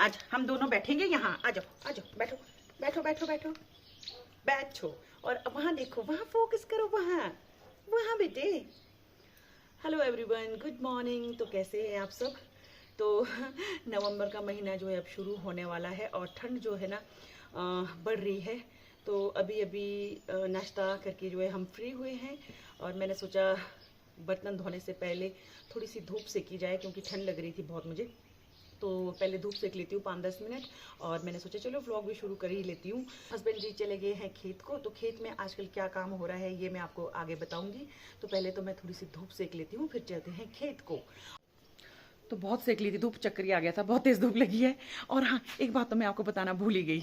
आज हम दोनों बैठेंगे यहाँ। आ जाओ आ जाओ, बैठो बैठो बैठो बैठो बैठो। और वहाँ देखो, वहाँ फोकस करो, वहाँ वहाँ बेटे। Hello everyone, good morning. तो कैसे हैं आप सब? तो नवंबर का महीना जो है अब शुरू होने वाला है और ठंड जो है ना बढ़ रही है। तो अभी अभी नाश्ता करके जो है हम फ्री हुए हैं और मैंने सोचा बर्तन धोने से पहले थोड़ी सी धूप सेकी जाए, क्योंकि ठंड लग रही थी बहुत मुझे। तो पहले धूप सेक लेती हूँ 5-10 मिनट, और मैंने सोचा चलो व्लॉग भी शुरू कर ही लेती हूँ। हस्बैंड जी चले गए हैं खेत को, तो खेत में आजकल क्या काम हो रहा है ये मैं आपको आगे बताऊंगी। तो पहले तो मैं थोड़ी सी धूप सेक लेती हूँ, फिर चलते हैं खेत को। तो बहुत सेक ली थी धूप, चक्कर ही आ गया था, बहुत तेज़ धूप लगी है। और हाँ, एक बात तो मैं आपको बताना भूल ही गई।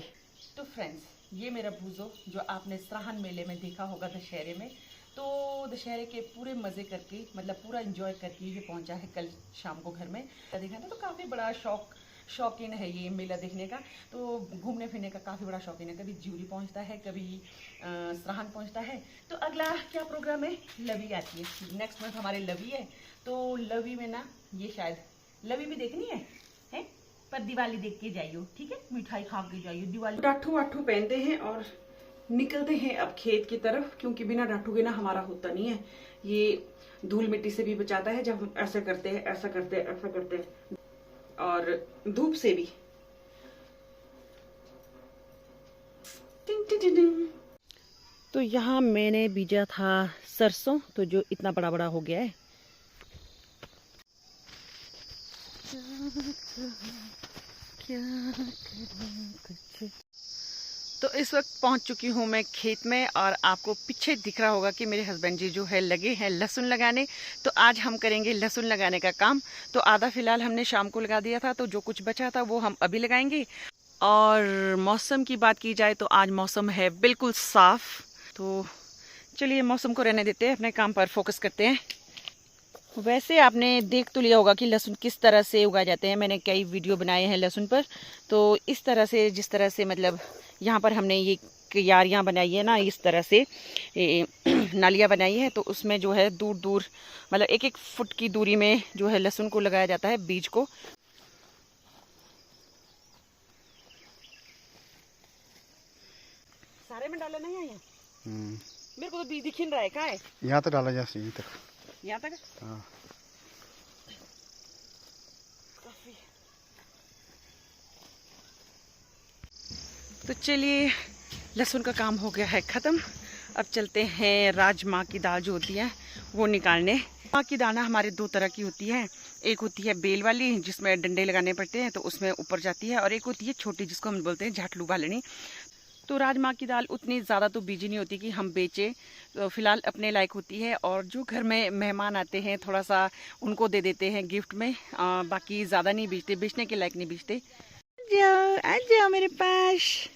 तो फ्रेंड्स, ये मेरा भूजो जो आपने सराहन मेले में देखा होगा दशहरे में, तो दशहरे के पूरे मज़े करके, मतलब पूरा एंजॉय करके ये पहुंचा है कल शाम को घर में। देखा ना, तो काफ़ी बड़ा शौकीन है ये मेला देखने का। तो घूमने फिरने का काफ़ी बड़ा शौकीन है। कभी ज्यूरी पहुंचता है, कभी सराहन पहुंचता है। तो अगला क्या प्रोग्राम है? लवी आती है नेक्स्ट मंथ, हमारे लवी है। तो लवी में ना, ये शायद लवी भी देखनी है पर दिवाली देख के जाइयो, ठीक है? मिठाई खा के जाइयो दिवाली। डाठू वाठू पहनते हैं और निकलते हैं अब खेत की तरफ, क्योंकि बिना डाठू के ना हमारा होता नहीं है। ये धूल मिट्टी से भी बचाता है जब हम ऐसा करते हैं, ऐसा करते हैं, ऐसा करते हैं, और धूप से भी। तो यहाँ मैंने बीजा था सरसों, तो जो इतना बड़ा बड़ा हो गया है। क्या करूं कुछ। तो इस वक्त पहुंच चुकी हूं मैं खेत में, और आपको पीछे दिख रहा होगा कि मेरे हस्बैंड जी जो है लगे हैं लहसुन लगाने। तो आज हम करेंगे लहसुन लगाने का काम। तो आधा फिलहाल हमने शाम को लगा दिया था, तो जो कुछ बचा था वो हम अभी लगाएंगे। और मौसम की बात की जाए तो आज मौसम है बिल्कुल साफ। तो चलिए मौसम को रहने देते हैं, अपने काम पर फोकस करते हैं। वैसे आपने देख तो लिया होगा कि लहसुन किस तरह से उगाए जाते हैं। मैंने कई वीडियो बनाए हैं लहसुन पर। तो इस तरह से, जिस तरह से मतलब यहाँ पर हमने ये क्यारियाँ बनाई है ना, इस तरह से नालियाँ बनाई है, तो उसमें जो है दूर दूर, मतलब 1-1 फुट की दूरी में जो है लहसुन को लगाया जाता है, बीज को। सारे में डाला नहीं है मेरे को तो बीज दिख रहा है। कहाँ है? यहाँ तो डाला जाए, यहीं तक। यहाँ तक? हाँ। तो चलिए, लहसुन का काम हो गया है ख़त्म। अब चलते हैं राजमा की दाल जो होती है वो निकालने। राजमा की दाना हमारे 2 तरह की होती है। एक होती है बेल वाली, जिसमें डंडे लगाने पड़ते हैं तो उसमें ऊपर जाती है, और एक होती है छोटी, जिसको हम बोलते हैं झाटलू बालनी। तो राजमा की दाल उतनी ज़्यादा तो बीजी नहीं होती कि हम बेचें, तो फिलहाल अपने लायक होती है। और जो घर में मेहमान आते हैं थोड़ा सा उनको दे देते हैं गिफ्ट में, बाकी ज़्यादा नहीं बेचते, बेचने के लायक नहीं बेचते। आ जाओ मेरे पास।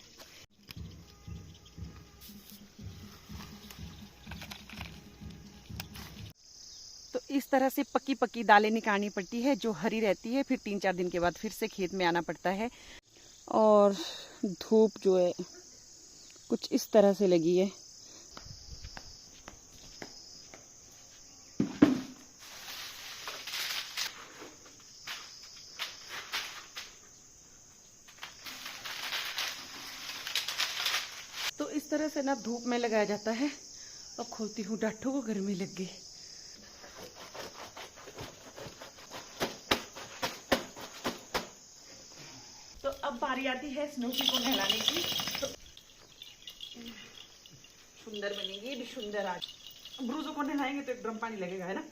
तो इस तरह से पक्की पक्की दालें निकालनी पड़ती है जो हरी रहती है। फिर 3-4 दिन के बाद फिर से खेत में आना पड़ता है। और धूप जो है कुछ इस तरह से लगी है। तो इस तरह से ना धूप में लगाया जाता है। अब खोलती हूँ, डाठों को गर्मी लग गई। तो अब बारी आती है स्नूपी को नहलाने की। तो सुंदर बनेगी, ये भी सुंदर। आज ब्रूजो को नहलाएंगे तो 1 ड्रम पानी लगेगा, है ना।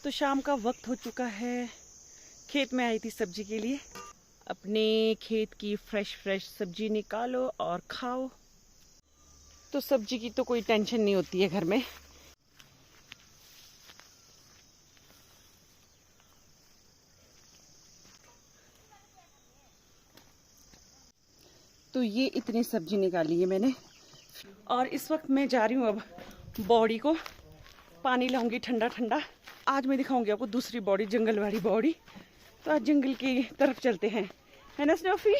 तो शाम का वक्त हो चुका है। खेत में आई थी सब्जी के लिए। अपने खेत की फ्रेश सब्जी निकालो और खाओ। तो सब्जी की तो कोई टेंशन नहीं होती है घर में। तो ये इतनी सब्जी निकाली है मैंने, और इस वक्त मैं जा रही हूँ अब बॉडी को पानी लाऊंगी ठंडा ठंडा। आज मैं दिखाऊंगी आपको दूसरी बॉडी, जंगल वाली बॉडी। तो आज जंगल की तरफ चलते हैं, है ना स्नोफी?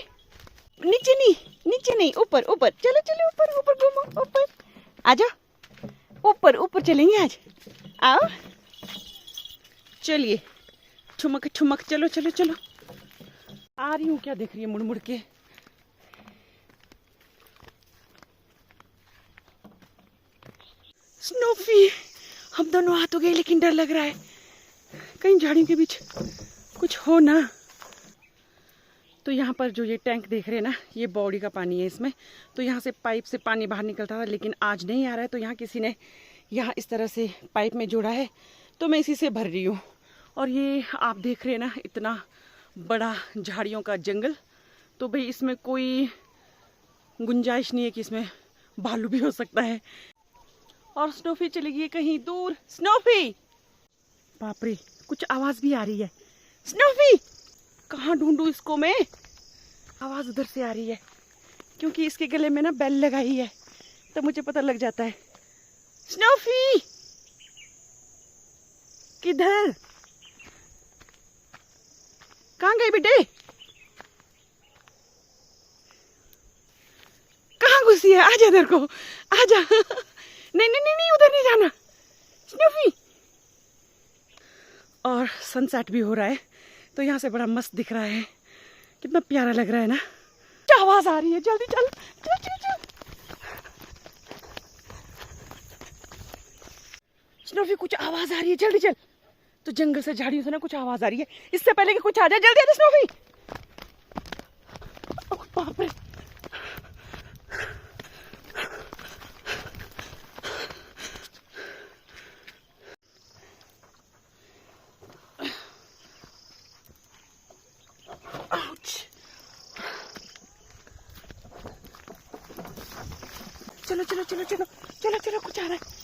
नीचे नहीं, ऊपर ऊपर चलो, ऊपर घूमो, ऊपर आ जाओ, ऊपर चलेंगे आज। आओ चलिए, ठुमक ठुमक, चलो। आ रही हूँ, क्या देख रही है मुड़ मुड़ के? स्नोफी, हम दोनों आ तो गए लेकिन डर लग रहा है, कहीं झाड़ियों के बीच कुछ हो ना। तो यहाँ पर जो ये टैंक देख रहे हैं ना, ये बॉडी का पानी है इसमें। तो यहाँ से पाइप से पानी बाहर निकलता था, लेकिन आज नहीं आ रहा है। तो यहाँ किसी ने यहाँ इस तरह से पाइप में जोड़ा है, तो मैं इसी से भर रही हूँ। और ये आप देख रहे हैं ना, इतना बड़ा झाड़ियों का जंगल। तो भाई इसमें कोई गुंजाइश नहीं है कि इसमें भालू भी हो सकता है। और स्नोफी चली गई कहीं दूर। स्नोफी, बाप रे, कुछ आवाज भी आ रही है। स्नोफी, कहाँ ढूंढूं इसको मैं? आवाज उधर से आ रही है, क्योंकि इसके गले में ना बेल लगाई है, तो मुझे पता लग जाता है। स्नोफी, किधर, कहाँ गई बेटे? कहाँ घुसी है? आजा इधर को, आजा। नहीं नहीं नहीं नहीं, उधर नहीं जाना स्नोफी। और सनसेट भी हो रहा है, तो यहाँ से बड़ा मस्त दिख रहा है, कितना प्यारा लग रहा है ना। क्या आवाज आ रही है? जल्दी चल चल चल चल। स्नोफी, कुछ आवाज आ रही है, जल्दी चल। तो जंगल से, झाड़ियों से ना कुछ आवाज आ रही है। इससे पहले कि कुछ आ जाए, जल्दी आ जा स्नोफी। बाप रे, चलो चलो चलो चलो चलो चलो, कुछ आ रहा है।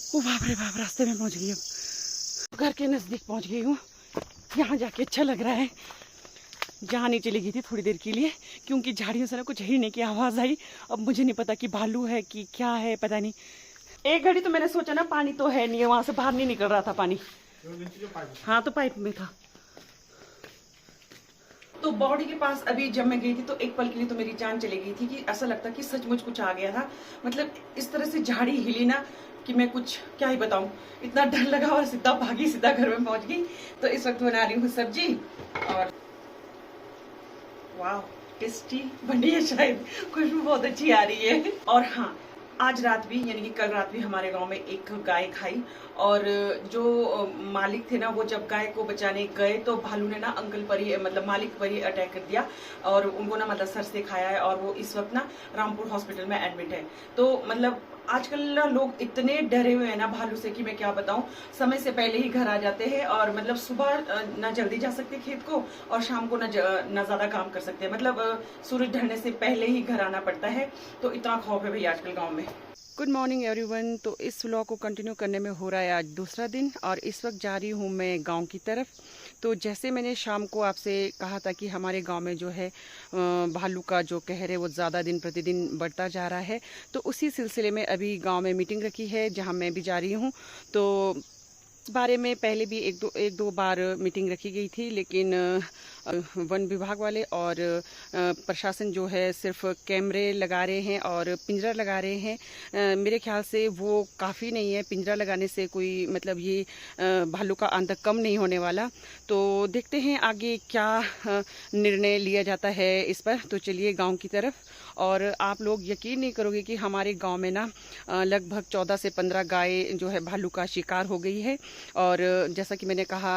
ओ बाप रे बाप, रास्ते में पहुंच गई हूँ, घर के नजदीक पहुंच गई हूँ। यहाँ जाके अच्छा लग रहा है। जहाँ नहीं चली गई थी थोड़ी देर के लिए, क्योंकि झाड़ियों से ना कुछ हिलने की आवाज आई। अब मुझे नहीं पता कि भालू है कि क्या है, पता नहीं। एक घड़ी तो मैंने सोचा ना पानी तो है नहीं है, वहां से बाहर नहीं निकल रहा था पानी। हाँ, तो पाइप में था। तो बॉडी के पास अभी जब मैं गई थी, तो एक पल के लिए तो मेरी जान चली गई थी, कि ऐसा लगता कि सचमुच कुछ आ गया था। मतलब इस तरह से झाड़ी हिली ना कि मैं कुछ क्या ही बताऊं, इतना डर लगा। और सीधा भागी, सीधा घर में पहुंच गई। तो इस वक्त बना रही हूँ सब्जी, और वाह, टेस्टी बनी है, शायद खुशबू बहुत अच्छी आ रही है। और हाँ, आज रात भी, यानी कि कल रात भी हमारे गांव में एक गाय खाई। और जो मालिक थे ना, वो जब गाय को बचाने गए, तो भालू ने ना अंकल पर ही, मतलब मालिक पर ही अटैक कर दिया, और उनको ना मतलब सर से खाया है। और वो इस वक्त ना रामपुर हॉस्पिटल में एडमिट है। तो मतलब आजकल ना लोग इतने डरे हुए हैं ना भालू से, कि मैं क्या बताऊं। समय से पहले ही घर आ जाते हैं, और मतलब सुबह ना जल्दी जा सकते खेत को, और शाम को ना ज्यादा काम कर सकते हैं। मतलब सूरज ढलने से पहले ही घर आना पड़ता है। तो इतना खौफ है भैया आजकल गाँव में। Good morning everyone. तो इस व्लॉग को कंटिन्यू करने में हो रहा है आज दूसरा दिन, और इस वक्त जा रही हूँ मैं गांव की तरफ। तो जैसे मैंने शाम को आपसे कहा था कि हमारे गांव में जो है भालू का जो कहर है वो ज़्यादा दिन प्रतिदिन बढ़ता जा रहा है। तो उसी सिलसिले में अभी गांव में मीटिंग रखी है, जहां मैं भी जा रही हूं। तो इस बारे में पहले भी एक दो बार मीटिंग रखी गई थी, लेकिन वन विभाग वाले और प्रशासन जो है सिर्फ कैमरे लगा रहे हैं और पिंजरा लगा रहे हैं। मेरे ख्याल से वो काफ़ी नहीं है। पिंजरा लगाने से कोई मतलब ये भालू का आतंक कम नहीं होने वाला। तो देखते हैं आगे क्या निर्णय लिया जाता है इस पर। तो चलिए गांव की तरफ। और आप लोग यकीन नहीं करोगे कि हमारे गांव में ना लगभग 14 से 15 गाय जो है भालू का शिकार हो गई है। और जैसा कि मैंने कहा,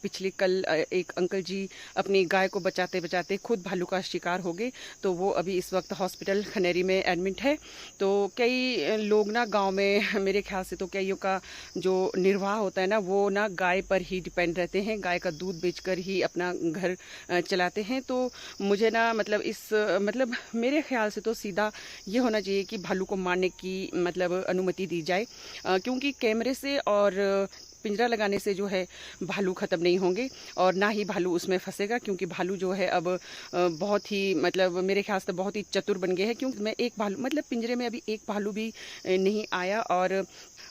पिछले कल एक अंकल जी अपनी गाय को बचाते बचाते खुद भालू का शिकार हो गए। तो वो अभी इस वक्त हॉस्पिटल खनेरी में एडमिट है। तो कई लोग ना गांव में, मेरे ख्याल से तो कईयों का जो निर्वाह होता है ना, वो ना गाय पर ही डिपेंड रहते हैं, गाय का दूध बेचकर ही अपना घर चलाते हैं। तो मुझे ना मतलब मेरे ख्याल से तो सीधा ये होना चाहिए कि भालू को मारने की मतलब अनुमति दी जाए, क्योंकि कैमरे से और पिंजरा लगाने से जो है भालू ख़त्म नहीं होंगे, और ना ही भालू उसमें फंसेगा। क्योंकि भालू जो है अब बहुत ही मतलब मेरे ख्याल से बहुत ही चतुर बन गए हैं। क्योंकि मैं एक भालू मतलब पिंजरे में अभी एक भालू भी नहीं आया। और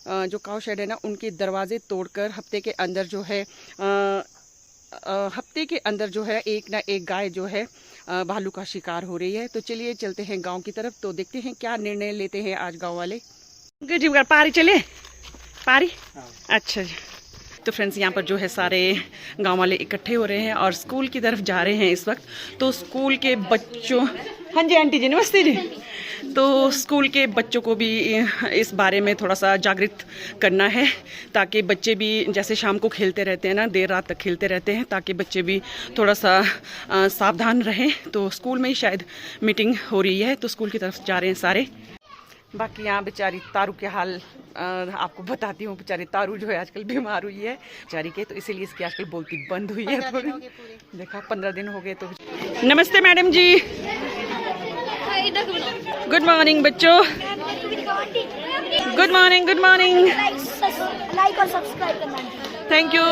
जो काऊ शेड है ना, उनके दरवाजे तोड़कर हफ्ते के अंदर जो है हफ्ते के अंदर जो है एक ना एक गाय जो है भालू का शिकार हो रही है। तो चलिए चलते हैं गांव की तरफ, तो देखते हैं क्या निर्णय लेते हैं आज गांव वाले। पारी चले पारी, अच्छा जी। तो फ्रेंड्स यहाँ पर जो है सारे गांव वाले इकट्ठे हो रहे हैं और स्कूल की तरफ जा रहे हैं इस वक्त। तो स्कूल के बच्चों, हाँ जी आंटी जी नमस्ते जी। तो स्कूल के बच्चों को भी इस बारे में थोड़ा सा जागृत करना है, ताकि बच्चे भी जैसे शाम को खेलते रहते हैं ना, देर रात तक खेलते रहते हैं, ताकि बच्चे भी थोड़ा सा सावधान रहें। तो स्कूल में ही शायद मीटिंग हो रही है, तो स्कूल की तरफ जा रहे हैं सारे। बाकी यहाँ बेचारी तारू के हाल आपको बताती हूँ। बेचारी तारू जो है आजकल बीमार हुई है बेचारी के, तो इसीलिए इसकी आजकल बोलती बंद हुई है थोड़ी। देखा 15 दिन हो गए। तो नमस्ते मैडम जी, गुड मॉर्निंग बच्चों, good morning good morning. Like और सब्सक्राइब करना, thank you.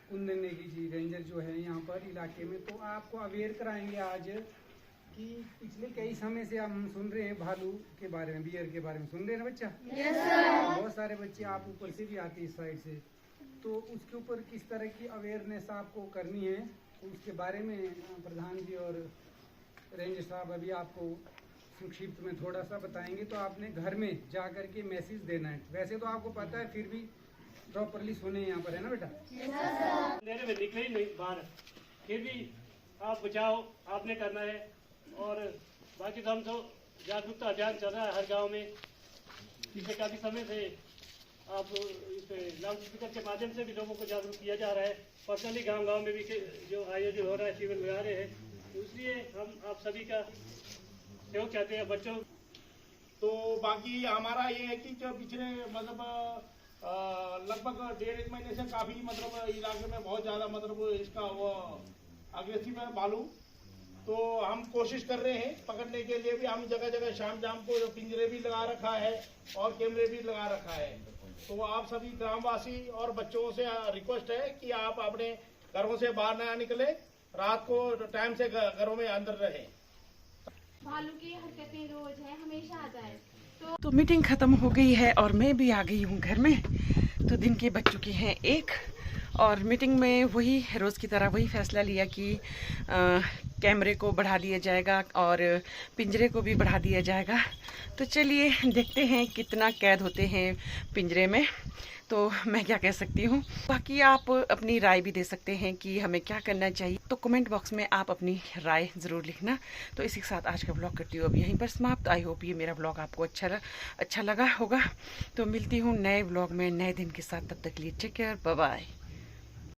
Kundan Negi ji ranger जो है यहाँ पर इलाके में, तो आपको अवेयर कराएंगे आज कि पिछले कई समय से हम सुन रहे हैं भालू के बारे में, बियर के बारे में सुन रहे हैं ना बच्चा। बहुत सारे बच्चे आप ऊपर से भी आते हैं इस साइड से, तो उसके ऊपर किस तरह की अवेयरनेस आपको करनी है, तो उसके बारे में प्रधान जी और रेंजर साहब अभी आपको संक्षिप्त में थोड़ा सा बताएंगे। तो आपने घर में जा करके मैसेज देना है। वैसे तो आपको पता है, फिर भी प्रॉपरली सुने यहाँ पर, है ना बेटा। अंधेरे में निकले ही नहीं बाहर, फिर भी आप बचाओ आपने करना है। और बाकी तो हम तो जागरूकता अभियान चल रहा है हर गांव में। पिछले काफी समय से आप इस लाउड स्पीकर के माध्यम से भी लोगों को जागरूक किया जा रहा है। पर्सनली गांव-गांव में भी जो आयोजन हो रहा है, शिविर लगा रहे हैं, इसलिए हम आप सभी का सहयोग चाहते हैं बच्चों। तो बाकी हमारा ये है कि जो पिछले मतलब लगभग 1.5 महीने से काफी मतलब इलाके में बहुत ज्यादा मतलब इसका वो अग्रेसिव है भालू। तो हम कोशिश कर रहे हैं पकड़ने के लिए भी। हम जगह जगह शाम को पिंजरे भी लगा रखा है और कैमरे भी लगा रखा है। तो आप सभी ग्रामवासी और बच्चों से रिक्वेस्ट है कि आप अपने घरों से बाहर ना निकले, रात को टाइम से घरों में अंदर रहे। भालू की हरकतें रोज है, हमेशा आता है। तो मीटिंग ख़त्म हो गई है और मैं भी आ गई हूँ घर में। तो दिन के बज चुके हैं 1 और मीटिंग में वही रोज़ की तरह वही फैसला लिया कि कैमरे को बढ़ा दिया जाएगा और पिंजरे को भी बढ़ा दिया जाएगा। तो चलिए देखते हैं कितना कैद होते हैं पिंजरे में। तो मैं क्या कह सकती हूँ, बाकी आप अपनी राय भी दे सकते हैं कि हमें क्या करना चाहिए। तो कमेंट बॉक्स में आप अपनी राय ज़रूर लिखना। तो इसी के साथ आज का ब्लॉग करती हूँ अब यहीं पर समाप्त। आई होप ये मेरा ब्लॉग आपको अच्छा लगा होगा। तो मिलती हूँ नए ब्लॉग में नए दिन के साथ, तब तक के लिए टेक केयर, बाय बाय।